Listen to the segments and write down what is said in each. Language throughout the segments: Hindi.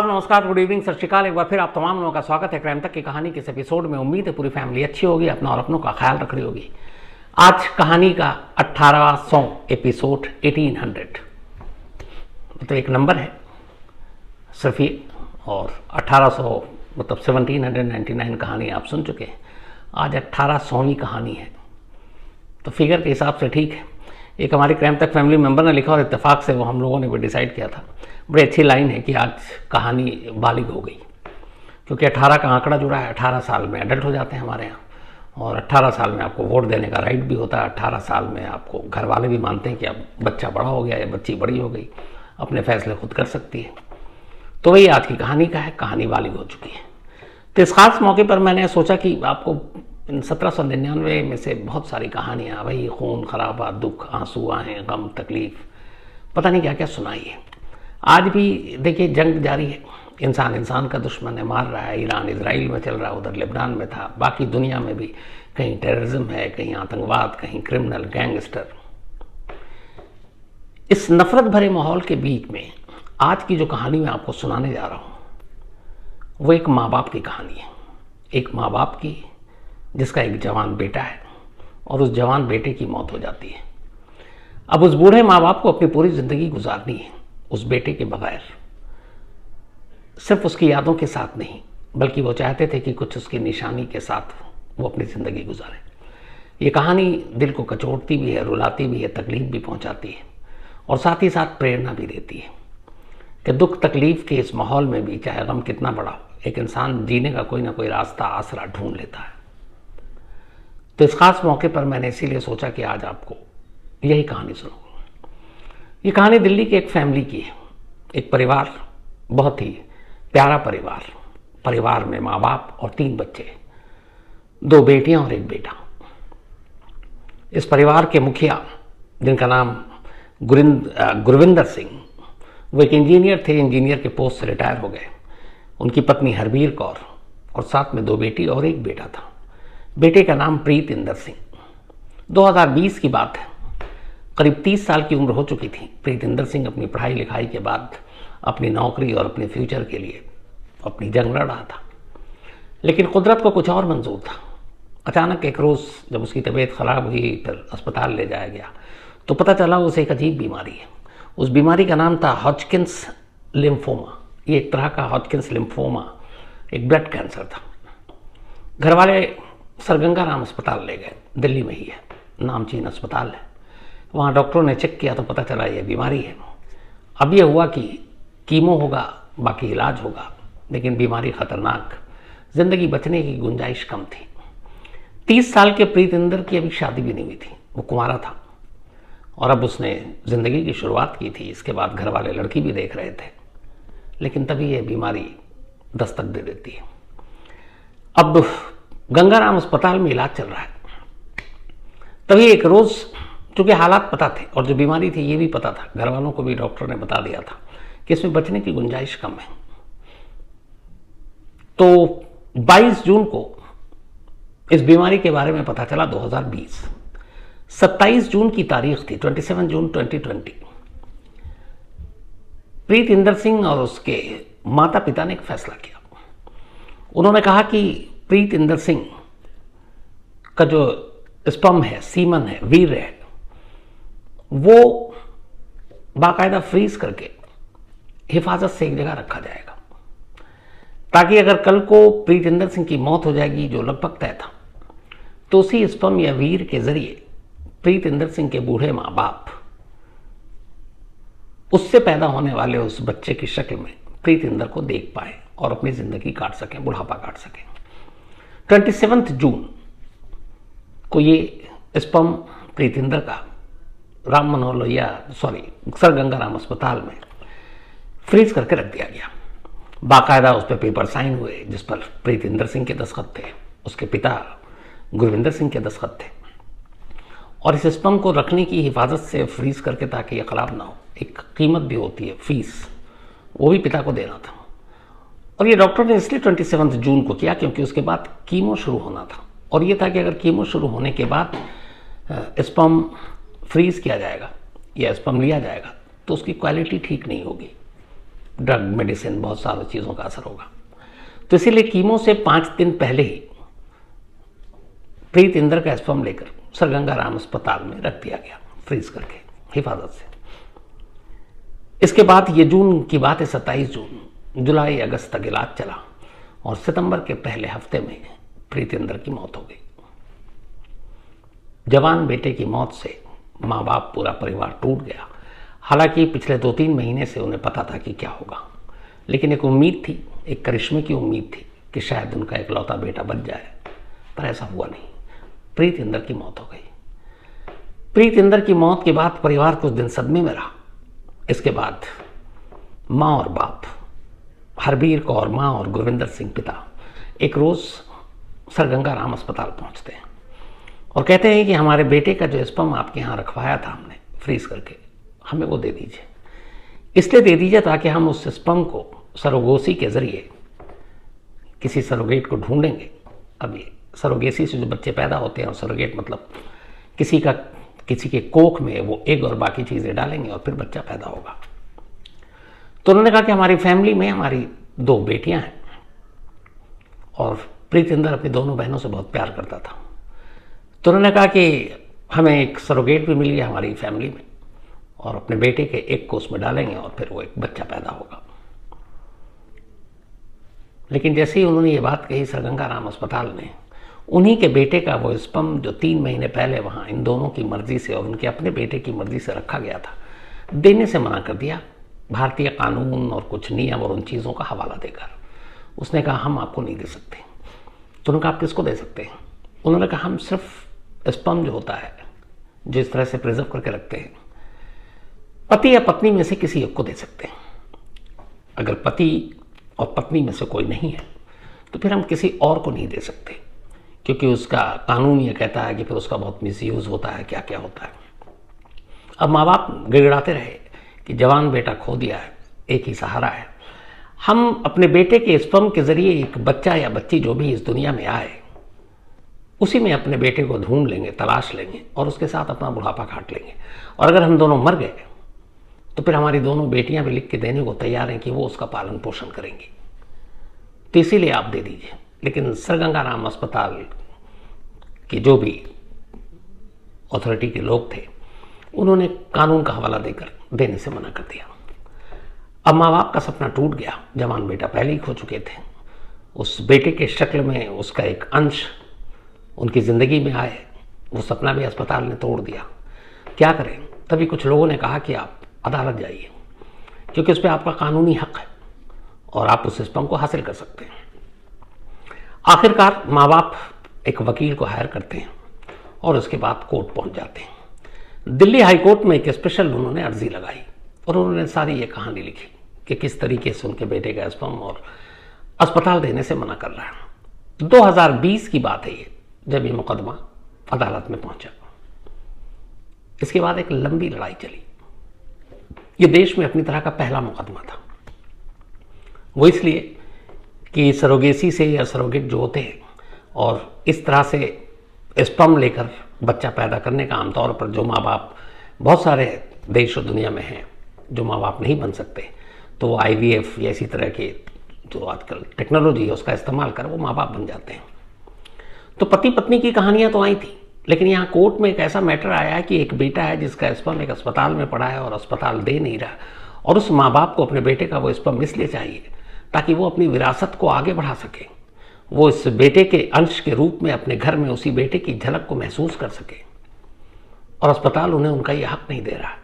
नमस्कार, गुड इवनिंग, सत श्रीकाल। एक बार फिर आप तमाम लोगों का स्वागत है क्राइम तक की कहानी के इस एपिसोड में। उम्मीद है पूरी फैमिली अच्छी होगी, अपना और अपनों का ख्याल रख रही होगी। आज कहानी का 1800 एपिसोड, 1800 मतलब एक नंबर है सिर्फ ये, और 1800 मतलब 1799 कहानी आप सुन चुके हैं। आज 1800वीं कहानी है, तो फिगर के हिसाब से ठीक है। एक हमारी क्राइम तक फैमिली मेंबर ने लिखा और इत्तेफाक से वो हम लोगों ने भी डिसाइड किया था। बड़ी अच्छी लाइन है कि आज कहानी बालिग हो गई, क्योंकि 18 का आंकड़ा जुड़ा है। 18 साल में एडल्ट हो जाते हैं हमारे यहाँ, और 18 साल में आपको वोट देने का राइट भी होता है। 18 साल में आपको घर वाले भी मानते हैं कि अब बच्चा बड़ा हो गया या बच्ची बड़ी हो गई, अपने फैसले खुद कर सकती है। तो वही आज की कहानी का है, कहानी बालिग हो चुकी है। तो इस खास मौके पर मैंने सोचा कि आपको इन 1799 में से बहुत सारी कहानियाँ, वही खून खराबा, दुख, आंसू, आहें, गम, तकलीफ, पता नहीं क्या क्या सुनाई है। आज भी देखिए जंग जारी है, इंसान इंसान का दुश्मन है, मार रहा है। ईरान इजराइल में चल रहा है, उधर लेबनान में था, बाकी दुनिया में भी कहीं टेररिज्म है, कहीं आतंकवाद, कहीं क्रिमिनल गैंगस्टर। इस नफरत भरे माहौल के बीच में आज की जो कहानी मैं आपको सुनाने जा रहा हूँ वो एक माँ बाप की कहानी है। एक माँ बाप की जिसका एक जवान बेटा है, और उस जवान बेटे की मौत हो जाती है। अब उस बूढ़े माँ बाप को अपनी पूरी जिंदगी गुजारनी है उस बेटे के बगैर, सिर्फ उसकी यादों के साथ नहीं, बल्कि वो चाहते थे कि कुछ उसकी निशानी के साथ वो अपनी ज़िंदगी गुजारे। ये कहानी दिल को कचोटती भी है, रुलाती भी है, तकलीफ भी पहुंचाती है, और साथ ही साथ प्रेरणा भी देती है कि दुख तकलीफ के इस माहौल में भी, चाहे गम कितना बड़ा हो, एक इंसान जीने का कोई ना कोई रास्ता, आसरा ढूंढ लेता है। तो इस खास मौके पर मैंने इसीलिए सोचा कि आज आपको यही कहानी सुनाऊंगा। ये कहानी दिल्ली की एक फैमिली की है। एक परिवार, बहुत ही प्यारा परिवार। परिवार में माँ बाप और 3 बच्चे, 2 बेटियां और 1 बेटा। इस परिवार के मुखिया, जिनका नाम गुरविंदर सिंह, वो एक इंजीनियर थे। इंजीनियर के पोस्ट से रिटायर हो गए। उनकी पत्नी हरबीर कौर, और साथ में 2 बेटी और 1 बेटा था। बेटे का नाम प्रीत इंदर सिंह। 2020 की बात है, करीब 30 साल की उम्र हो चुकी थी। प्रीत इंदर सिंह अपनी पढ़ाई लिखाई के बाद अपनी नौकरी और अपने फ्यूचर के लिए अपनी जंग लड़ रहा था, लेकिन कुदरत को कुछ और मंजूर था। अचानक एक रोज़ जब उसकी तबीयत ख़राब हुई, फिर अस्पताल ले जाया गया, तो पता चला उसे एक अजीब बीमारी है। उस बीमारी का नाम था हॉजकिंस लिम्फोमा। ये एक तरह का हॉजकिंस लिम्फोमा, एक ब्लड कैंसर था। घर वाले सर गंगाराम अस्पताल ले गए, दिल्ली में ही है, नामचीन अस्पताल है। वहाँ डॉक्टरों ने चेक किया तो पता चला ये बीमारी है। अब ये हुआ कि कीमो होगा, बाकी इलाज होगा, लेकिन बीमारी खतरनाक, जिंदगी बचने की गुंजाइश कम थी। 30 साल के प्रीत इंदर की अभी शादी भी नहीं हुई थी, वो कुंवारा था, और अब उसने जिंदगी की शुरुआत की थी। इसके बाद घर वाले लड़की भी देख रहे थे, लेकिन तभी ये बीमारी दस्तक दे देती है। अब गंगाराम अस्पताल में इलाज चल रहा है। तभी एक रोज, चूंकि हालात पता थे और जो बीमारी थी ये भी पता था, घर वालों को भी डॉक्टर ने बता दिया था कि इसमें बचने की गुंजाइश कम है। तो 22 जून को इस बीमारी के बारे में पता चला, 2020। 27 जून की तारीख थी, 27 जून 2020। प्रीत इंदर सिंह और उसके माता पिता ने एक फैसला किया। उन्होंने कहा कि प्रीत इंदर सिंह का जो स्पर्म है, सीमन है, वीर्य है, वो बाकायदा फ्रीज करके हिफाजत से एक जगह रखा जाएगा, ताकि अगर कल को प्रीत इंदर सिंह की मौत हो जाएगी, जो लगभग तय था, तो उसी स्पर्म या वीर्य के जरिए प्रीत इंदर सिंह के बूढ़े माँ बाप उससे पैदा होने वाले उस बच्चे की शक्ल में प्रीत इंदर को देख पाए और अपनी जिंदगी काट सकें, बुढ़ापा काट सकें। 27 जून को ये स्पर्म प्रीत इंदर का राम मनोहर लोहिया, सर गंगाराम अस्पताल में फ्रीज करके रख दिया गया। बाकायदा उस पर पेपर साइन हुए जिस पर प्रीत इंदर सिंह के दस्तखत थे, उसके पिता गुरविंदर सिंह के दस्तखत थे, और इस स्पर्म को रखने की हिफाजत से फ्रीज करके, ताकि ये खराब ना हो, एक कीमत भी होती है, फीस, वो भी पिता को देना था। और ये डॉक्टर ने इसलिए 27 जून को किया क्योंकि उसके बाद कीमो शुरू होना था, और ये था कि अगर कीमो शुरू होने के बाद स्पर्म फ्रीज किया जाएगा या स्पर्म लिया जाएगा तो उसकी क्वालिटी ठीक नहीं होगी, ड्रग, मेडिसिन, बहुत सारी चीज़ों का असर होगा। तो इसीलिए कीमो से 5 दिन पहले ही प्रीत इंदर का स्पर्म लेकर सर गंगाराम अस्पताल में रख दिया गया, फ्रीज करके हिफाजत से। इसके बाद ये जून की बात है, 27 जून, जुलाई अगस्त तक इलाज चला और सितंबर के पहले हफ्ते में प्रीत इंदर की मौत हो गई। जवान बेटे की मौत से माँ बाप, पूरा परिवार टूट गया। हालांकि पिछले 2-3 महीने से उन्हें पता था कि क्या होगा, लेकिन एक उम्मीद थी, एक करिश्मे की उम्मीद थी कि शायद उनका इकलौता बेटा बच जाए, पर ऐसा हुआ नहीं। प्रीत इंदर की मौत हो गई। प्रीत इंदर की मौत के बाद परिवार कुछ दिन सदमे में रहा। इसके बाद माँ और बाप, हरबीर कौर माँ और गुरविंदर सिंह पिता, एक रोज़ सर गंगाराम अस्पताल पहुंचते हैं और कहते हैं कि हमारे बेटे का जो स्पर्म आपके यहाँ रखवाया था हमने फ्रीज करके, हमें वो दे दीजिए। इसलिए दे दीजिए ताकि हम उस स्पर्म को सरोगेसी के ज़रिए किसी सरोगेट को ढूंढेंगे। अब ये सरोगेसी से जो बच्चे पैदा होते हैं, और सरोगेट मतलब किसी के कोख में वो एग और बाकी चीज़ें डालेंगे और फिर बच्चा पैदा होगा। तो उन्होंने कहा कि हमारी फैमिली में हमारी 2 बेटियां हैं और प्रीत इंदर अपनी दोनों बहनों से बहुत प्यार करता था। तो उन्होंने कहा कि हमें एक सरोगेट भी मिल गया हमारी फैमिली में, और अपने बेटे के एग को उसमें डालेंगे और फिर वो एक बच्चा पैदा होगा। लेकिन जैसे ही उन्होंने ये बात कही सर गंगाराम अस्पताल में, उन्हीं के बेटे का वो स्पर्म जो 3 महीने पहले वहाँ इन दोनों की मर्जी से और उनके अपने बेटे की मर्जी से रखा गया था, देने से मना कर दिया, भारतीय कानून और कुछ नियम और उन चीज़ों का हवाला देकर। उसने कहा हम आपको नहीं दे सकते। तो उन्होंने कहा आप किसको दे सकते हैं? उन्होंने कहा हम सिर्फ स्पर्म जो होता है, जिस तरह से प्रिजर्व करके रखते हैं, पति या पत्नी में से किसी एक को दे सकते हैं। अगर पति और पत्नी में से कोई नहीं है तो फिर हम किसी और को नहीं दे सकते, क्योंकि उसका कानून ये कहता है कि फिर उसका बहुत मिसयूज होता है, क्या क्या होता है। अब माँ बाप गिड़गिड़ाते रहे कि जवान बेटा खो दिया है, एक ही सहारा है, हम अपने बेटे के स्पर्म के जरिए एक बच्चा या बच्ची जो भी इस दुनिया में आए, उसी में अपने बेटे को ढूंढ लेंगे, तलाश लेंगे और उसके साथ अपना बुढ़ापा काट लेंगे। और अगर हम दोनों मर गए तो फिर हमारी दोनों बेटियां भी लिख के देने को तैयार हैं कि वो उसका पालन पोषण करेंगी। तो इसीलिए आप दे दीजिए। लेकिन सर गंगाराम अस्पताल के जो भी अथॉरिटी के लोग थे, उन्होंने कानून का हवाला देकर देने से मना कर दिया। अब माँ बाप का सपना टूट गया। जवान बेटा पहले ही खो चुके थे। उस बेटे के शक्ल में उसका एक अंश उनकी ज़िंदगी में आए, वो सपना भी अस्पताल ने तोड़ दिया। क्या करें? तभी कुछ लोगों ने कहा कि आप अदालत जाइए, क्योंकि उस पर आपका कानूनी हक है और आप उस स्पर्म को हासिल कर सकते हैं। आखिरकार माँ बाप एक वकील को हायर करते हैं और उसके बाद कोर्ट पहुंच जाते हैं। दिल्ली हाई कोर्ट में एक स्पेशल उन्होंने अर्जी लगाई और उन्होंने सारी ये कहानी लिखी कि किस तरीके से उनके बेटे का स्पर्म और अस्पताल देने से मना कर रहा है। 2020 की बात है ये, जब ये मुकदमा अदालत में पहुंचा। इसके बाद एक लंबी लड़ाई चली। ये देश में अपनी तरह का पहला मुकदमा था। वो इसलिए कि सरोगेसी से या सरोगेट जो होते हैं और इस तरह से स्पर्म लेकर बच्चा पैदा करने का आमतौर पर जो माँ बाप, बहुत सारे देश और दुनिया में हैं जो माँ बाप नहीं बन सकते, तो वो IVF या इसी तरह के जो आजकल टेक्नोलॉजी है उसका इस्तेमाल कर वो माँ बाप बन जाते हैं। तो पति पत्नी की कहानियाँ तो आई थी, लेकिन यहाँ कोर्ट में एक ऐसा मैटर आया है कि एक बेटा है जिसका स्पर्म एक अस्पताल में पड़ा है और अस्पताल दे नहीं रहा, और उस माँ बाप को अपने बेटे का वो स्पर्म इसलिए चाहिए ताकि वो अपनी विरासत को आगे बढ़ा सके, वो इस बेटे के अंश के रूप में अपने घर में उसी बेटे की झलक को महसूस कर सके, और अस्पताल उन्हें उनका ये हक नहीं दे रहा।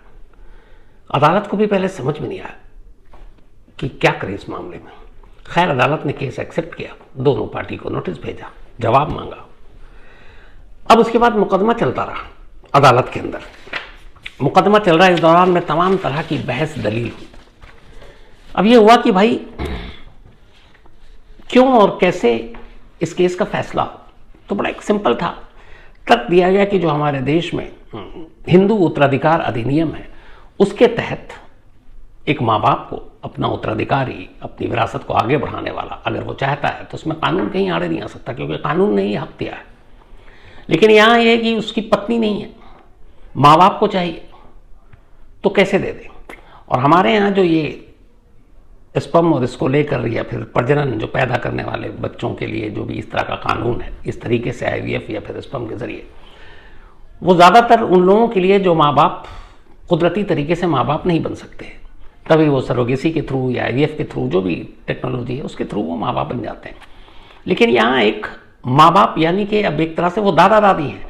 अदालत को भी पहले समझ में नहीं आया कि क्या करे इस मामले में। खैर अदालत ने केस एक्सेप्ट किया, दोनों पार्टी को नोटिस भेजा, जवाब मांगा। अब उसके बाद मुकदमा चलता रहा अदालत के अंदर। मुकदमा चल रहा है, इस दौरान में तमाम तरह की बहस दलील हुई। अब ये हुआ कि भाई क्यों और कैसे इस केस का फैसला हो, तो बड़ा एक सिंपल था। तर्क दिया गया कि जो हमारे देश में हिंदू उत्तराधिकार अधिनियम है, उसके तहत एक माँ बाप को अपना उत्तराधिकारी, अपनी विरासत को आगे बढ़ाने वाला अगर वो चाहता है तो उसमें कानून कहीं आड़े नहीं आ सकता, क्योंकि कानून ने ही हक दिया है। लेकिन यहाँ ये है कि उसकी पत्नी नहीं है, माँ बाप को चाहिए, तो कैसे दे दें। और हमारे यहाँ जो ये स्पर्म और इसको लेकर या फिर प्रजनन जो पैदा करने वाले बच्चों के लिए जो भी इस तरह का कानून है, इस तरीके से आईवीएफ या फिर स्पर्म के जरिए, वो ज़्यादातर उन लोगों के लिए जो माँ बाप कुदरती तरीके से माँ बाप नहीं बन सकते, तभी वो सरोगेसी के थ्रू या आईवीएफ के थ्रू जो भी टेक्नोलॉजी है उसके थ्रू वो माँ बाप बन जाते हैं। लेकिन यहाँ एक माँ बाप यानी कि अब एक तरह से वो दादा दादी हैं,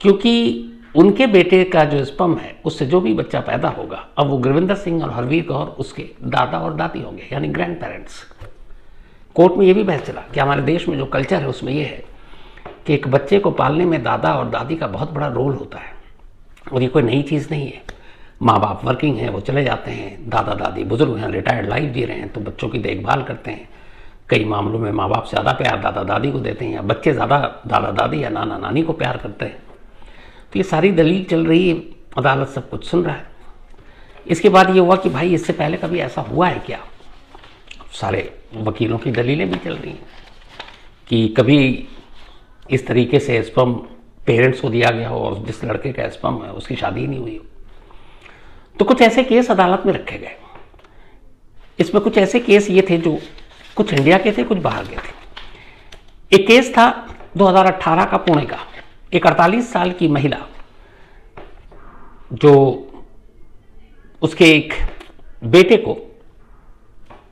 क्योंकि उनके बेटे का जो स्पर्म है उससे जो भी बच्चा पैदा होगा, अब वो गुरविंदर सिंह और हरवीर कौर उसके दादा और दादी होंगे, यानी ग्रैंड पेरेंट्स। कोर्ट में ये भी बहस चला कि हमारे देश में जो कल्चर है उसमें ये है कि एक बच्चे को पालने में दादा और दादी का बहुत बड़ा रोल होता है, और ये कोई नई चीज़ नहीं है। माँ बाप वर्किंग हैं, वो चले जाते हैं, दादा दादी बुजुर्ग हैं, रिटायर्ड लाइफ जी रहे हैं, तो बच्चों की देखभाल करते हैं। कई मामलों में माँ बाप ज़्यादा प्यार दादा दादी को देते हैं, या बच्चे ज़्यादा दादा दादी या नाना नानी को प्यार करते हैं। तो ये सारी दलील चल रही है, अदालत सब कुछ सुन रहा है। इसके बाद ये हुआ कि भाई इससे पहले कभी ऐसा हुआ है क्या? सारे वकीलों की दलीलें भी चल रही हैं कि कभी इस तरीके से स्पर्म पेरेंट्स को दिया गया हो और जिस लड़के का स्पर्म है उसकी शादी नहीं हुई हो। तो कुछ ऐसे केस अदालत में रखे गए। इसमें कुछ ऐसे केस ये थे जो कुछ इंडिया के थे, कुछ बाहर के थे। एक केस था 2018 का पुणे का, एक 48 साल की महिला जो उसके एक बेटे को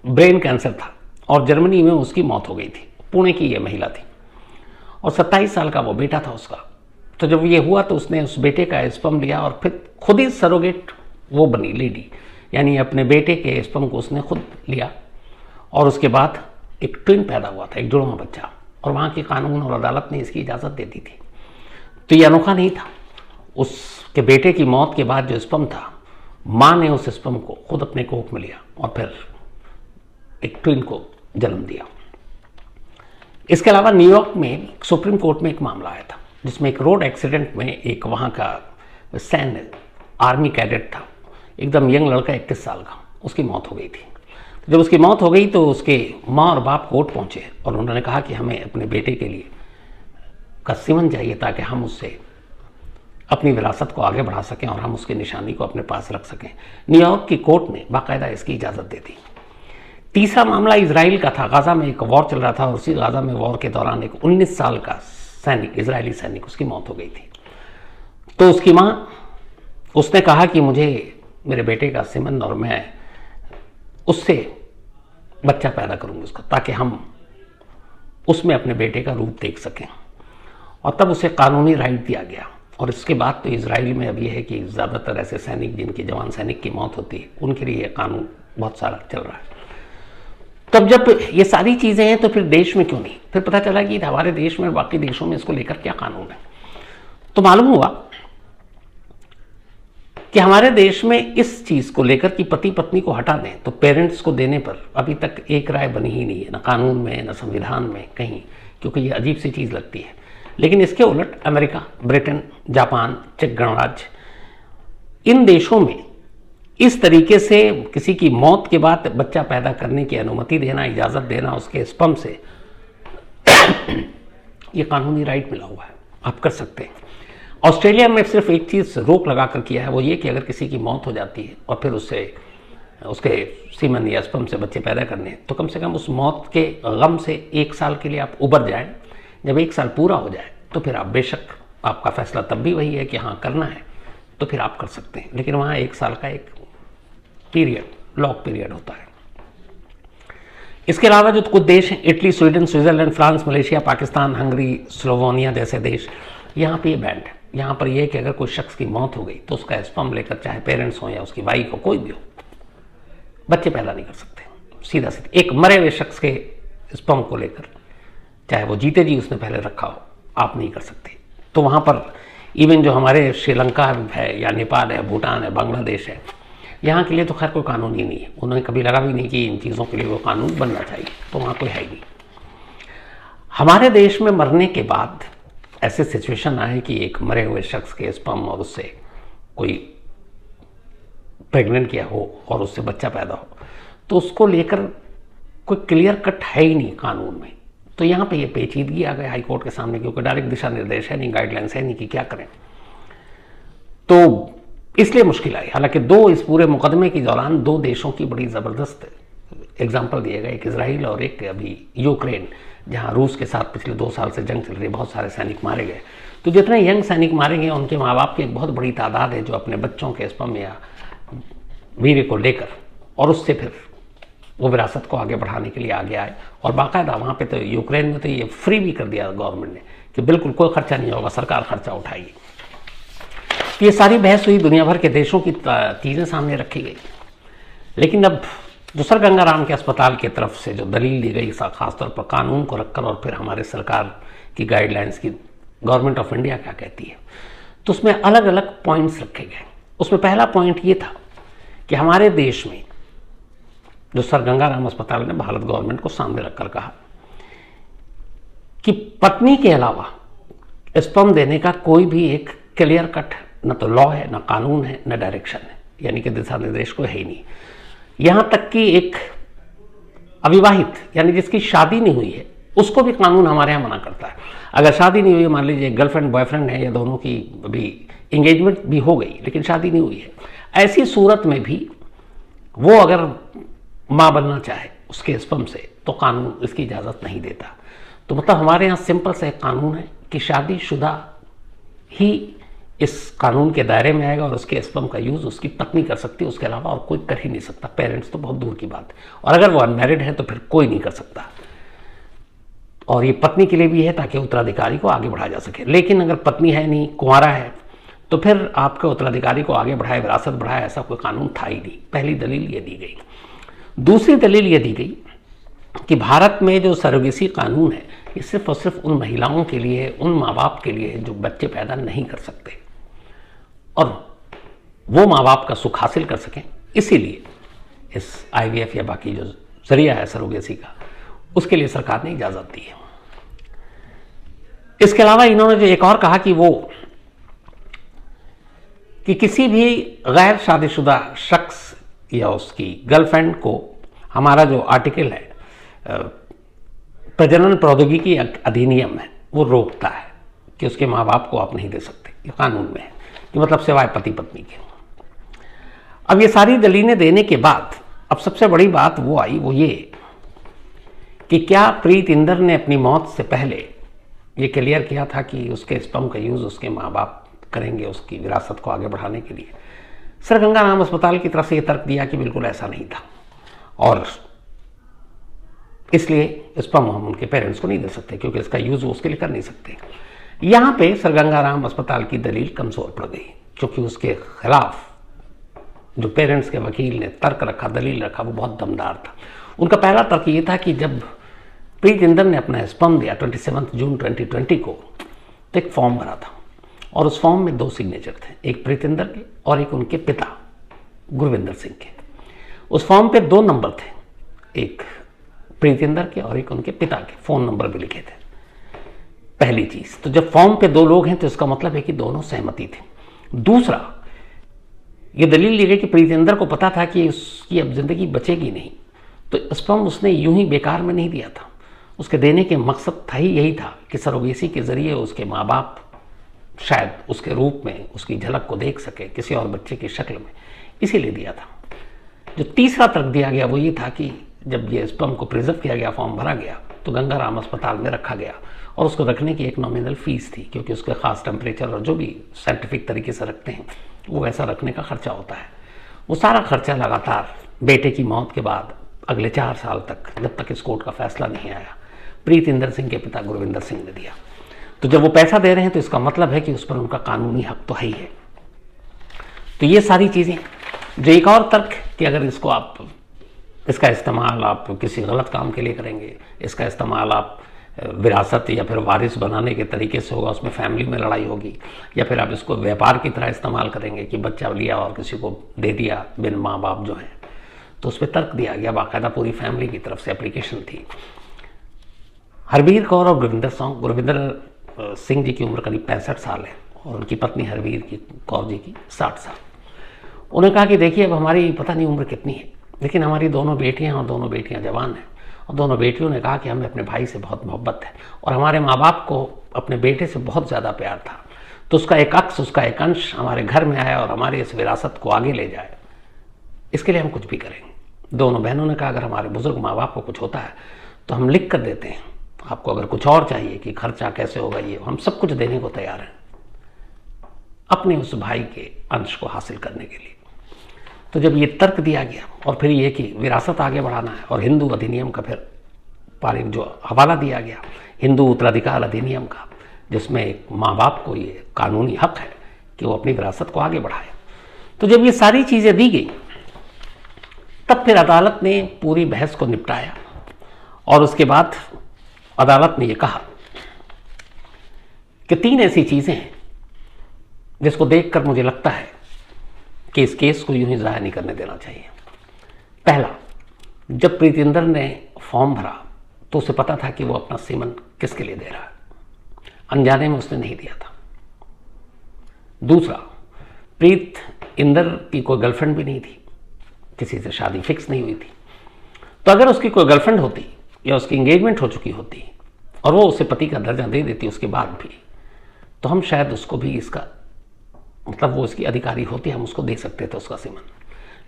ब्रेन कैंसर था और जर्मनी में उसकी मौत हो गई थी। पुणे की ये महिला थी और 27 साल का वो बेटा था उसका। तो जब ये हुआ तो उसने उस बेटे का स्पर्म लिया और फिर खुद ही सरोगेट वो बनी लेडी, यानी अपने बेटे के स्पर्म को उसने खुद लिया और उसके बाद एक ट्विन पैदा हुआ था, एक जुड़वा बच्चा, और वहाँ के कानून और अदालत ने इसकी इजाज़त दे दी थी। तो ये अनोखा नहीं था। उसके बेटे की मौत के बाद जो स्पर्म था, माँ ने उस स्पर्म को खुद अपने कोख में लिया और फिर एक ट्विन को जन्म दिया। इसके अलावा न्यूयॉर्क में सुप्रीम कोर्ट में एक मामला आया था जिसमें एक रोड एक्सीडेंट में एक वहाँ का सैन्य आर्मी कैडेट था, एकदम यंग लड़का 31 साल का, उसकी मौत हो गई थी। जब उसकी मौत हो गई तो उसके माँ और बाप कोर्ट पहुँचे और उन्होंने कहा कि हमें अपने बेटे के लिए का सीमन चाहिए ताकि हम उससे अपनी विरासत को आगे बढ़ा सकें और हम उसकी निशानी को अपने पास रख सकें। न्यूयॉर्क की कोर्ट ने बाकायदा इसकी इजाज़त दे दी। तीसरा मामला इजराइल का था। गाज़ा में एक वॉर चल रहा था और उसी गाज़ा में वॉर के दौरान एक 19 साल का सैनिक, इजरायली सैनिक, उसकी मौत हो गई थी। तो उसकी माँ, उसने कहा कि मुझे मेरे बेटे का सीमन और मैं उससे बच्चा पैदा करूँगी उसका, ताकि हम उसमें अपने बेटे का रूप देख सकें। और तब उसे कानूनी राइट दिया गया। और इसके बाद तो इजराइल में अब यह है कि ज़्यादातर ऐसे सैनिक जिनकी जवान सैनिक की मौत होती है उनके लिए कानून बहुत सारा चल रहा है। तब जब ये सारी चीज़ें हैं तो फिर देश में क्यों नहीं? फिर पता चला कि हमारे देश में, बाकी देशों में इसको लेकर क्या कानून है। तो मालूम हुआ कि हमारे देश में इस चीज़ को लेकर कि पति पत्नी को हटा दें तो पेरेंट्स को देने पर अभी तक एक राय बनी ही नहीं है, ना कानून में, ना संविधान में, कहीं, क्योंकि ये अजीब सी चीज़ लगती है। लेकिन इसके उलट अमेरिका, ब्रिटेन, जापान, चेक गणराज्य, इन देशों में इस तरीके से किसी की मौत के बाद बच्चा पैदा करने की अनुमति देना, इजाज़त देना उसके स्पर्म से, ये कानूनी राइट मिला हुआ है, आप कर सकते हैं। ऑस्ट्रेलिया में सिर्फ एक चीज़ रोक लगा कर किया है, वो ये कि अगर किसी की मौत हो जाती है और फिर उसके सीमन या स्पर्म से बच्चे पैदा करने हैं तो कम से कम उस मौत के गम से 1 साल के लिए आप उबर जाएं। जब 1 साल पूरा हो जाए तो फिर आप बेशक, आपका फैसला तब भी वही है कि हाँ करना है तो फिर आप कर सकते हैं। लेकिन वहाँ 1 साल का एक पीरियड, लॉक पीरियड होता है। इसके अलावा जो कुछ देश हैं, Italy, Sweden, Switzerland, France, Malaysia, Pakistan, Hungary, Slovenia जैसे देश, यहाँ पे ये बैंड है। यहाँ पर यह कि अगर कोई शख्स की मौत हो गई तो उसका स्पर्म लेकर, चाहे पेरेंट्स हो या उसकी वाइफ हो, कोई भी हो, बच्चे पैदा नहीं कर सकते। सीधा सीधा एक मरे हुए शख्स के स्पर्म को लेकर, चाहे वो जीते जी उसने पहले रखा हो, आप नहीं कर सकते। तो वहाँ पर इवन जो हमारे श्रीलंका है या नेपाल है, भूटान है, बांग्लादेश है, यहाँ के लिए तो खैर कोई कानून ही नहीं है। उन्होंने कभी लगा भी नहीं कि इन चीज़ों के लिए वो कानून बनना चाहिए, तो वहाँ कोई है नहीं। हमारे देश में मरने के बाद ऐसे सिचुएशन आए कि एक मरे हुए शख्स के स्पर्म और उससे कोई प्रेग्नेंट किया हो और उससे बच्चा पैदा हो, तो उसको लेकर कोई क्लियर कट है ही नहीं कानून में। तो यहाँ पे ये पेचीदगी आ गई हाई कोर्ट के सामने, क्योंकि डायरेक्ट दिशा निर्देश है नहीं, गाइडलाइंस है नहीं कि क्या करें। तो इसलिए मुश्किल आई। हालांकि इस पूरे मुकदमे के दौरान 2 देशों की बड़ी ज़बरदस्त एग्जाम्पल दिए गए, एक इजराइल और एक अभी यूक्रेन, जहाँ रूस के साथ पिछले 2 साल से जंग चल रही है, बहुत सारे सैनिक मारे गए। तो जितने यंग सैनिक मारे गए उनके माँ बाप की एक बहुत बड़ी तादाद है जो अपने बच्चों के स्पर्म या वीर्य को लेकर और उससे फिर वो विरासत को आगे बढ़ाने के लिए आगे आए। और बाकायदा वहाँ पे तो यूक्रेन में तो ये फ्री भी कर दिया गवर्नमेंट ने कि बिल्कुल कोई खर्चा नहीं होगा, सरकार खर्चा उठाएगी। ये सारी बहस हुई, दुनिया भर के देशों की चीज़ें सामने रखी गई। लेकिन अब जो सर गंगाराम के अस्पताल की तरफ से जो दलील दी गई, खासतौर पर कानून को रखकर और फिर हमारे सरकार की गाइडलाइंस की, गवर्नमेंट ऑफ इंडिया क्या कहती है, तो उसमें अलग अलग पॉइंट्स रखे गए। उसमें पहला पॉइंट ये था कि हमारे देश में जो सर गंगाराम अस्पताल ने भारत गवर्नमेंट को सामने रखकर कहा कि पत्नी के अलावा स्पर्म देने का कोई भी एक क्लियर कट न तो लॉ है, न कानून है, न डायरेक्शन है, यानी कि दिशा निर्देश को है ही नहीं। यहां तक कि एक अविवाहित यानी जिसकी शादी नहीं हुई है उसको भी कानून हमारे यहाँ मना करता है। अगर शादी नहीं हुई, मान लीजिए गर्लफ्रेंड बॉयफ्रेंड है या दोनों की अभी इंगेजमेंट भी हो गई लेकिन शादी नहीं हुई है, ऐसी सूरत में भी वो अगर माँ बनना चाहे उसके स्पर्म से तो कानून इसकी इजाज़त नहीं देता। तो मतलब हमारे यहाँ सिंपल सा एक कानून है कि शादीशुदा ही इस कानून के दायरे में आएगा और उसके स्पर्म का यूज़ उसकी पत्नी कर सकती है, उसके अलावा और कोई कर ही नहीं सकता। पेरेंट्स तो बहुत दूर की बात है, और अगर वो अनमैरिड है तो फिर कोई नहीं कर सकता। और ये पत्नी के लिए भी है ताकि उत्तराधिकारी को आगे बढ़ाया जा सके। लेकिन अगर पत्नी है नहीं, कुंवारा है, तो फिर आपके उत्तराधिकारी को आगे बढ़ाए, विरासत बढ़ाए, ऐसा कोई कानून था ही नहीं। पहली दलील ये दी गई। दूसरी दलील ये दी गई कि भारत में जो सरोगेसी कानून है ये सिर्फ और सिर्फ उन महिलाओं के लिए, उन माँ बाप के लिए जो बच्चे पैदा नहीं कर सकते और वो माँ बाप का सुख हासिल कर सकें, इसीलिए इस IVF या बाकी जो जरिया है सरोगेसी का, उसके लिए सरकार ने इजाज़त दी है। इसके अलावा इन्होंने जो एक और कहा कि किसी भी गैर शादीशुदा शख्स या उसकी गर्लफ्रेंड को हमारा जो आर्टिकल है प्रजनन प्रौद्योगिकी अधिनियम है वो रोकता है कि उसके माँ बाप को आप नहीं दे सकते, ये कानून में है कि मतलब सिवाय पति पत्नी के। अब ये सारी दलीलें देने के बाद अब सबसे बड़ी बात वो आई, वो ये कि क्या प्रीत इंदर ने अपनी मौत से पहले ये क्लियर किया था कि उसके स्पर्म का यूज़ उसके माँ बाप करेंगे उसकी विरासत को आगे बढ़ाने के लिए। सर गंगाराम अस्पताल की तरफ से ये तर्क दिया कि बिल्कुल ऐसा नहीं था और इसलिए स्पर्म हम उनके पेरेंट्स को नहीं दे सकते क्योंकि इसका यूज़ वो उसके लिए कर नहीं सकते। यहाँ पे सर गंगाराम अस्पताल की दलील कमज़ोर पड़ गई क्योंकि उसके खिलाफ जो पेरेंट्स के वकील ने तर्क रखा, दलील रखा, वो बहुत दमदार था। उनका पहला तर्क ये था कि जब प्रीत इंदर ने अपना स्पर्म दिया 27 जून 2020 को तो एक फॉर्म भरा था और उस फॉर्म में 2 सिग्नेचर थे, एक प्रीत इंदर के और एक उनके पिता गुरविंदर सिंह के। उस फॉर्म पे 2 नंबर थे, एक प्रीत इंदर के और एक उनके पिता के, फ़ोन नंबर भी लिखे थे। पहली चीज़ तो जब फॉर्म पे 2 लोग हैं तो इसका मतलब है कि दोनों सहमति थे। दूसरा, ये दलील ली गई कि प्रीत इंदर को पता था कि उसकी अब जिंदगी बचेगी नहीं, तो स्पर्म उसने यूं ही बेकार में नहीं दिया था। उसके देने के मकसद था ही यही था कि सरोगेसी के ज़रिए उसके माँ बाप शायद उसके रूप में उसकी झलक को देख सके किसी और बच्चे की शक्ल में, इसीलिए दिया था। जो तीसरा तर्क दिया गया वो ये था कि जब ये स्पर्म को प्रिजर्व किया गया, फॉर्म भरा गया, तो गंगाराम अस्पताल में रखा गया और उसको रखने की एक नॉमिनल फीस थी क्योंकि उसके ख़ास टेम्परेचर और जो भी साइंटिफिक तरीके से रखते हैं वो वैसा रखने का खर्चा होता है। वो सारा खर्चा लगातार बेटे की मौत के बाद अगले 4 साल तक, जब तक इस कोर्ट का फैसला नहीं आया, प्रीत इंदर सिंह के पिता गुरविंदर सिंह ने दिया। तो जब वो पैसा दे रहे हैं तो इसका मतलब है कि उस पर उनका कानूनी हक तो है ही है। तो ये सारी चीज़ें, जो एक और तर्क कि अगर इसको आप इसका इस्तेमाल आप किसी गलत काम के लिए करेंगे, इसका इस्तेमाल आप विरासत या फिर वारिस बनाने के तरीके से होगा, उसमें फैमिली में लड़ाई होगी, या फिर आप इसको व्यापार की तरह इस्तेमाल करेंगे कि बच्चा लिया और किसी को दे दिया बिन माँ बाप जो हैं, तो उस पर तर्क दिया गया। बाकायदा पूरी फैमिली की तरफ से एप्लीकेशन थी। हरवीर कौर और गुरविंदर सिंह जी की उम्र करीब 65 साल है और उनकी पत्नी हरवीर कौर जी की 60 साल। उन्होंने कहा कि देखिए अब हमारी पता नहीं उम्र कितनी है, लेकिन हमारी दोनों बेटियां और दोनों बेटियां जवान हैं और दोनों बेटियों ने कहा कि हमें अपने भाई से बहुत मोहब्बत है और हमारे माँ बाप को अपने बेटे से बहुत ज़्यादा प्यार था, तो उसका एक अक्स, उसका एक अंश हमारे घर में आया और हमारे इस विरासत को आगे ले जाए, इसके लिए हम कुछ भी करेंगे। दोनों बहनों ने कहा अगर हमारे बुजुर्ग माँ बाप को कुछ होता है तो हम लिख कर देते हैं, आपको अगर कुछ और चाहिए कि खर्चा कैसे होगा ये, हम सब कुछ देने को तैयार हैं अपने उस भाई के अंश को हासिल करने के लिए। तो जब ये तर्क दिया गया और फिर ये कि विरासत आगे बढ़ाना है और हिंदू अधिनियम का फिर पारित जो हवाला दिया गया हिंदू उत्तराधिकार अधिनियम का, जिसमें एक माँ बाप को ये कानूनी हक है कि वो अपनी विरासत को आगे बढ़ाए, तो जब ये सारी चीज़ें दी गई तब फिर अदालत ने पूरी बहस को निपटाया और उसके बाद अदालत ने ये कहा कि 3 ऐसी चीज़ें हैं जिसको देखकर मुझे लगता है कि इस केस को यूं ही ज़ाया नहीं करने देना चाहिए। पहला, जब प्रीतिंदर ने फॉर्म भरा तो उसे पता था कि वो अपना सीमन किसके लिए दे रहा है, अनजाने में उसने नहीं दिया था। दूसरा, प्रीत इंदर की कोई गर्लफ्रेंड भी नहीं थी, किसी से शादी फिक्स नहीं हुई थी, तो अगर उसकी कोई गर्लफ्रेंड होती या उसकी एंगेजमेंट हो चुकी होती और वो उसे पति का दर्जा दे देती उसके बाद भी, तो हम शायद उसको भी इसका मतलब वो उसकी अधिकारी होती, हम उसको दे सकते थे उसका सीमन।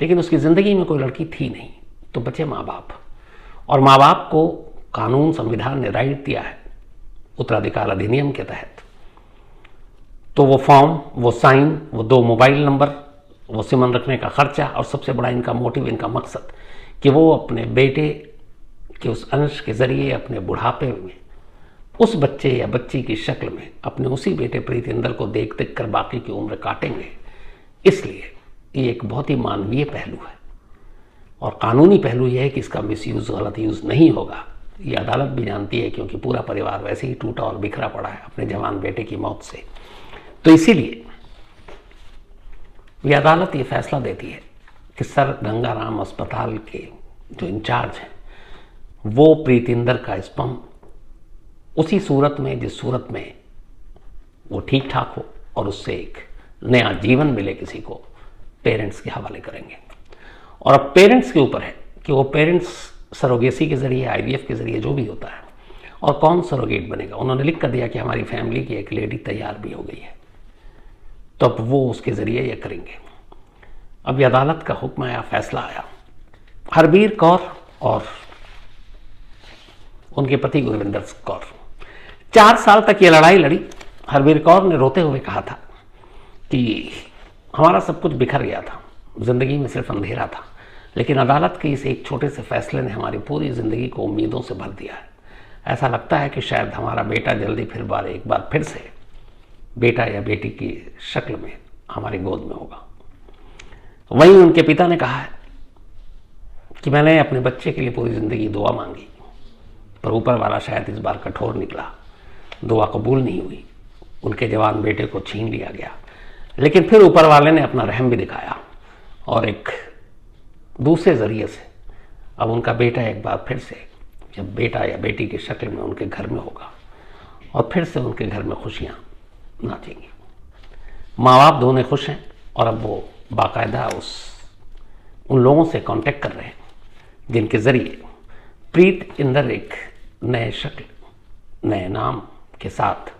लेकिन उसकी ज़िंदगी में कोई लड़की थी नहीं, तो बचे माँ बाप, और माँ बाप को कानून संविधान ने राइट दिया है उत्तराधिकार अधिनियम के तहत। तो वो फॉर्म, वो साइन, वो 2 मोबाइल नंबर, वो सीमन रखने का खर्चा, और सबसे बड़ा इनका मोटिव, इनका मकसद कि वो अपने बेटे के उस अंश के ज़रिए अपने बुढ़ापे में उस बच्चे या बच्ची की शक्ल में अपने उसी बेटे प्रीतिंदर को देख देख कर बाकी की उम्र काटेंगे। इसलिए ये एक बहुत ही मानवीय पहलू है और कानूनी पहलू यह है कि इसका मिसयूज़, गलत यूज़ नहीं होगा। ये अदालत भी जानती है क्योंकि पूरा परिवार वैसे ही टूटा और बिखरा पड़ा है अपने जवान बेटे की मौत से। तो इसीलिए ये अदालत ये फैसला देती है कि सर गंगाराम अस्पताल के जो इंचार्ज हैं वो प्रीतिंदर का स्पर्म उसी सूरत में, जिस सूरत में वो ठीक ठाक हो और उससे एक नया जीवन मिले किसी को, पेरेंट्स के हवाले करेंगे। और अब पेरेंट्स के ऊपर है कि वो पेरेंट्स सरोगेसी के ज़रिए, IVF के ज़रिए, जो भी होता है, और कौन सरोगेट बनेगा। उन्होंने लिख कर दिया कि हमारी फैमिली की एक लेडी तैयार भी हो गई है, तो अब वो उसके ज़रिए ये करेंगे। अब ये अदालत का हुक्म आया, फैसला आया। हरबीर कौर और उनके पति गुरविंदर कौर 4 साल तक ये लड़ाई लड़ी। हरबीर कौर ने रोते हुए कहा था कि हमारा सब कुछ बिखर गया था, ज़िंदगी में सिर्फ अंधेरा था, लेकिन अदालत के इस एक छोटे से फैसले ने हमारी पूरी ज़िंदगी को उम्मीदों से भर दिया है। ऐसा लगता है कि शायद हमारा बेटा जल्दी एक बार फिर से बेटा या बेटी की शक्ल में हमारी गोद में होगा। वहीं उनके पिता ने कहा है कि मैंने अपने बच्चे के लिए पूरी ज़िंदगी दुआ मांगी, पर ऊपर वाला शायद इस बार कठोर निकला, दुआ कबूल नहीं हुई, उनके जवान बेटे को छीन लिया गया। लेकिन फिर ऊपर वाले ने अपना रहम भी दिखाया और एक दूसरे ज़रिए से अब उनका बेटा एक बार फिर से, जब बेटा या बेटी की शक्ल में उनके घर में होगा, और फिर से उनके घर में खुशियाँ नाचेंगी। माँ बाप दोनों खुश हैं और अब वो बाकायदा उन लोगों से कांटेक्ट कर रहे हैं जिनके ज़रिए प्रीत इंदर एक नए शक्ल, नए नाम के साथ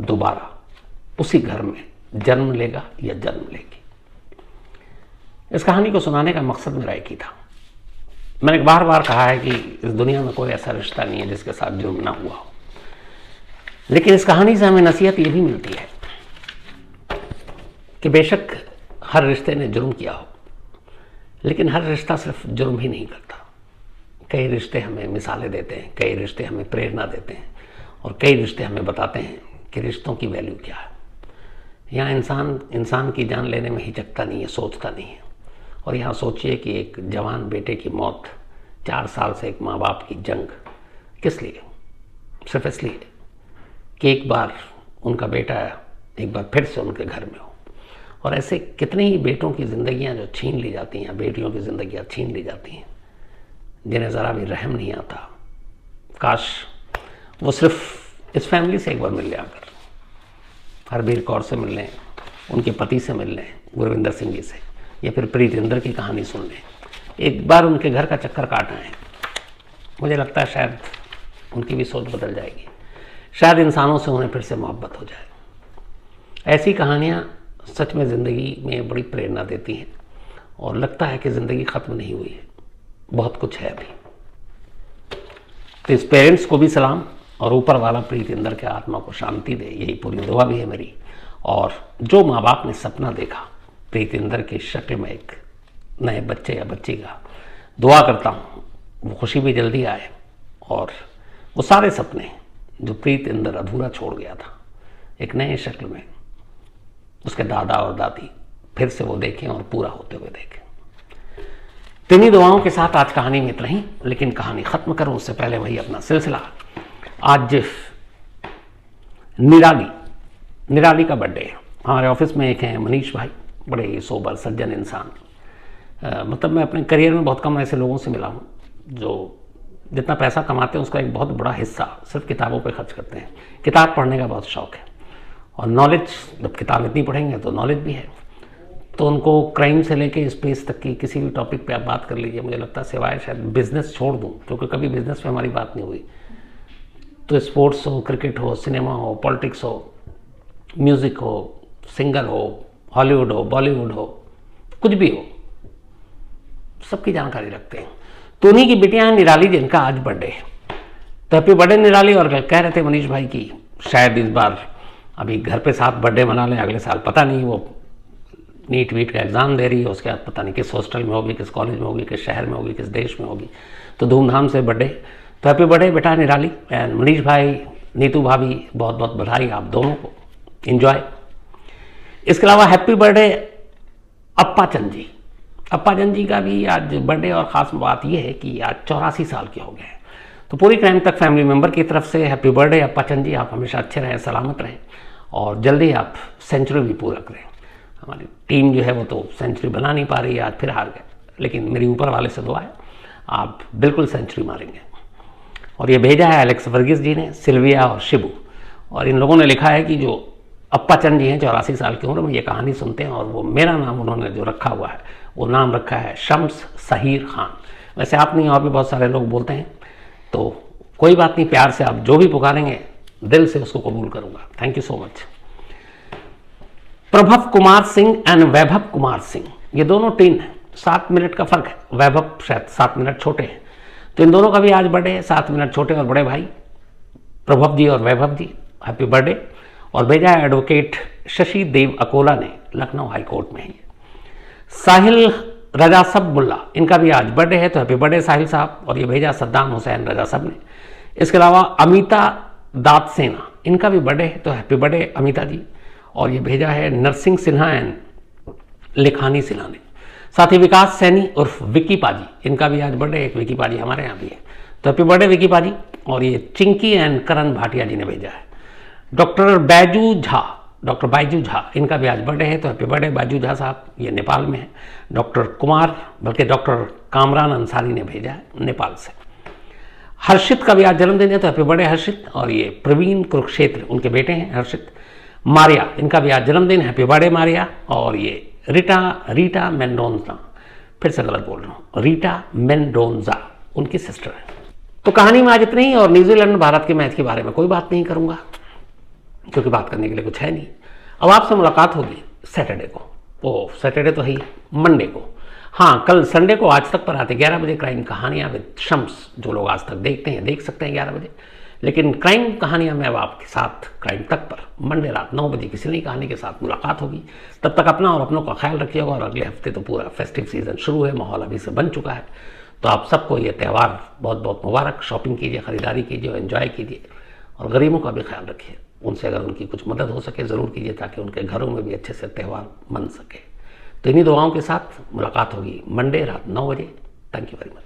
दोबारा उसी घर में जन्म लेगा या जन्म लेगी। इस कहानी को सुनाने का मकसद मेरा एक ही था। मैंने बार बार कहा है कि इस दुनिया में कोई ऐसा रिश्ता नहीं है जिसके साथ जुर्म ना हुआ हो, लेकिन इस कहानी से हमें नसीहत ये भी मिलती है कि बेशक हर रिश्ते ने जुर्म किया हो, लेकिन हर रिश्ता सिर्फ जुर्म ही नहीं करता। कई रिश्ते हमें मिसालें देते हैं, कई रिश्ते हमें प्रेरणा देते हैं, और कई रिश्ते हमें बताते हैं कि रिश्तों की वैल्यू क्या है। यहाँ इंसान की जान लेने में हिचकता नहीं है, सोचता नहीं है। और यहाँ सोचिए कि एक जवान बेटे की मौत, 4 साल से एक माँ बाप की जंग, किस लिए? सिर्फ इसलिए कि एक बार उनका बेटा एक बार फिर से उनके घर में हो। और ऐसे कितने ही बेटों की ज़िंदगियाँ जो छीन ली जाती हैं, बेटियों की ज़िंदगियाँ छीन ली जाती हैं, जिन्हें ज़रा भी रहम नहीं आता। काश वो सिर्फ इस फैमिली से एक बार मिल लें, आकर हरबीर कौर से मिल लें, उनके पति से मिल लें, गुरविंदर सिंह जी से, या फिर प्रीतिंदर की कहानी सुन लें, एक बार उनके घर का चक्कर काट आएँ। मुझे लगता है शायद उनकी भी सोच बदल जाएगी, शायद इंसानों से उन्हें फिर से मोहब्बत हो जाए। ऐसी कहानियाँ सच में ज़िंदगी में बड़ी प्रेरणा देती हैं और लगता है कि ज़िंदगी ख़त्म नहीं हुई है, बहुत कुछ है अभी। तो इस पेरेंट्स को भी सलाम, और ऊपर वाला प्रीत इंदर के आत्मा को शांति दे, यही पूरी दुआ भी है मेरी। और जो माँ बाप ने सपना देखा प्रीत इंदर की शक्ल में एक नए बच्चे या बच्ची का, दुआ करता हूँ वो खुशी भी जल्दी आए, और वो सारे सपने जो प्रीत इंदर अधूरा छोड़ गया था एक नए शक्ल में उसके दादा और दादी फिर से वो देखें और पूरा होते हुए देखें। तो इन्हीं दुआओं के साथ आज कहानी में इतना ही, लेकिन कहानी खत्म करूं उससे पहले वही अपना सिलसिला। आज निराली का बर्थडे है। हमारे ऑफिस में एक हैं मनीष भाई, बड़े सोबर सज्जन इंसान। मतलब मैं अपने करियर में बहुत कम ऐसे लोगों से मिला हूँ जो जितना पैसा कमाते हैं उसका एक बहुत बड़ा हिस्सा सिर्फ किताबों पे खर्च करते हैं। किताब पढ़ने का बहुत शौक है, और नॉलेज, जब किताब इतनी पढ़ेंगे तो नॉलेज भी है। तो उनको क्राइम से लेके स्पेस तक की किसी भी टॉपिक पे आप बात कर लीजिए, मुझे लगता है सिवाय शायद बिजनेस छोड़ दूँ, क्योंकि कभी बिजनेस पे हमारी बात नहीं हुई, तो स्पोर्ट्स हो, क्रिकेट हो, सिनेमा हो, पॉलिटिक्स हो, म्यूज़िक हो, सिंगर हो, हॉलीवुड हो, बॉलीवुड हो, कुछ भी हो, सबकी जानकारी रखते हैं। तो उन्हीं की बेटियां हैं निराली, जिनका आज बर्थडे है। तो हैप्पी बर्थडे निराली। और कह रहे थे मनीष भाई की शायद इस बार अभी घर पे साथ बर्थडे मना लें, अगले साल पता नहीं, वो नीट वीट का एग्ज़ाम दे रही है, उसके बाद पता नहीं किस हॉस्टल में होगी, किस कॉलेज में होगी, किस शहर में होगी, किस देश में होगी, तो धूमधाम से बर्थडे। तो हैप्पी बर्थडे बेटा निराली। एंड मनीष भाई, नीतू भाभी, बहुत बहुत बधाई आप दोनों को, इन्जॉय। इसके अलावा हैप्पी बर्थडे अप्पा चंद जी। अप्पा चंद जी का भी आज बर्थडे, और ख़ास बात यह है कि आज 84 साल के हो गए हैं। तो पूरी क्राइम तक फैमिली मेम्बर की तरफ से हैप्पी बर्थडे अप्पा चंद जी। आप हमेशा अच्छे रहें, सलामत रहें, और जल्दी आप सेंचुरी भी पूरा करें। हमारी टीम जो है वो तो सेंचुरी बना नहीं पा रही है, आज फिर हार गए, लेकिन मेरी ऊपर वाले से दुआ है आप बिल्कुल सेंचुरी मारेंगे। और ये भेजा है एलेक्स वर्गीस जी ने, सिल्विया और शिबू, और इन लोगों ने लिखा है कि जो अप्पा चंद जी हैं 84 साल की उम्र में ये कहानी सुनते हैं, और वो मेरा नाम उन्होंने जो रखा हुआ है वो नाम रखा है शम्स सहीर खान। वैसे आप नहीं, और भी बहुत सारे लोग बोलते हैं, तो कोई बात नहीं, प्यार से आप जो भी पुकारेंगे दिल से उसको कबूल करूंगा। Thank you so much. Prabhav Kumar Singh and Vaibhav Kumar Singh, ये दोनों टीन हैं, 7 मिनट का फर्क है, वैभव शायद 7 मिनट छोटे हैं, तो इन दोनों का भी आज बर्थडे है, 7 मिनट छोटे और बड़े भाई प्रभव जी और वैभव जी, हैप्पी बर्थडे। और भेजा है एडवोकेट शशि देव अकोला ने, लखनऊ हाई कोर्ट में है। साहिल रजा सब मुल्ला, इनका भी आज बर्थडे है, तो हैप्पी बर्थडे साहिल साहब। और ये भेजा सद्दाम हुसैन रजा सब ने। इसके अलावा अमिता दात सेना, इनका भी बर्थडे है, तो हैप्पी बर्थडे अमिता जी। और ये भेजा है नरसिंह सिन्हा एंड लेखानी सिन्हा ने। साथ ही विकास सैनी उर्फ विकी पाजी, इनका भी आज बर्थडे है, एक विकी पाजी हमारे यहाँ भी है, तो हैप्पी बर्थडे विकी पाजी। और ये चिंकी एंड करण भाटिया जी ने भेजा है। डॉक्टर बायजू झा, इनका भी आज बर्थडे है, तो हैप्पी बर्थडे बायजू झा साहब, ये नेपाल में है। डॉक्टर कामरान अंसारी ने भेजा है नेपाल से। हर्षित का भी आज जन्मदिन है, तो हैप्पी बर्थडे हर्षित। और ये प्रवीण कुरुक्षेत्र, उनके बेटे हैं हर्षित। मारिया, इनका भी आज जन्मदिन, हैप्पी बर्थडे मारिया। और ये रीटा मेंडोजा, फिर से गलत बोल रहा हूँ, रीटा मेंडोजा उनकी सिस्टर है। तो कहानी में आज इतनी ही, और न्यूजीलैंड भारत के मैच के बारे में कोई बात नहीं करूँगा, क्योंकि बात करने के लिए कुछ है नहीं। अब आपसे मुलाकात होगी सैटरडे को, सैटरडे तो है ही, मंडे को। हाँ, कल संडे को आज तक पर आते 11 बजे क्राइम कहानियाँ विद शम्स, जो लोग आज तक देखते हैं देख सकते हैं 11 बजे। लेकिन क्राइम कहानियाँ में अब आपके साथ क्राइम तक पर मंडे रात 9 बजे किसी नई कहानी के साथ मुलाकात होगी। तब तक अपना और अपनों का ख्याल रखिएगा। और अगले हफ्ते तो पूरा फेस्टिव सीजन शुरू है, माहौल अभी से बन चुका है, तो आप सबको ये त्यौहार बहुत बहुत मुबारक। शॉपिंग कीजिए, खरीदारी कीजिए, एंजॉय कीजिए, और गरीबों का भी ख्याल रखिए। उनसे अगर उनकी कुछ मदद हो सके ज़रूर कीजिए, ताकि उनके घरों में भी अच्छे से त्यौहार मन सके। तो इन्हीं दुआओं के साथ मुलाकात होगी मंडे रात 9 बजे। Thank you very much.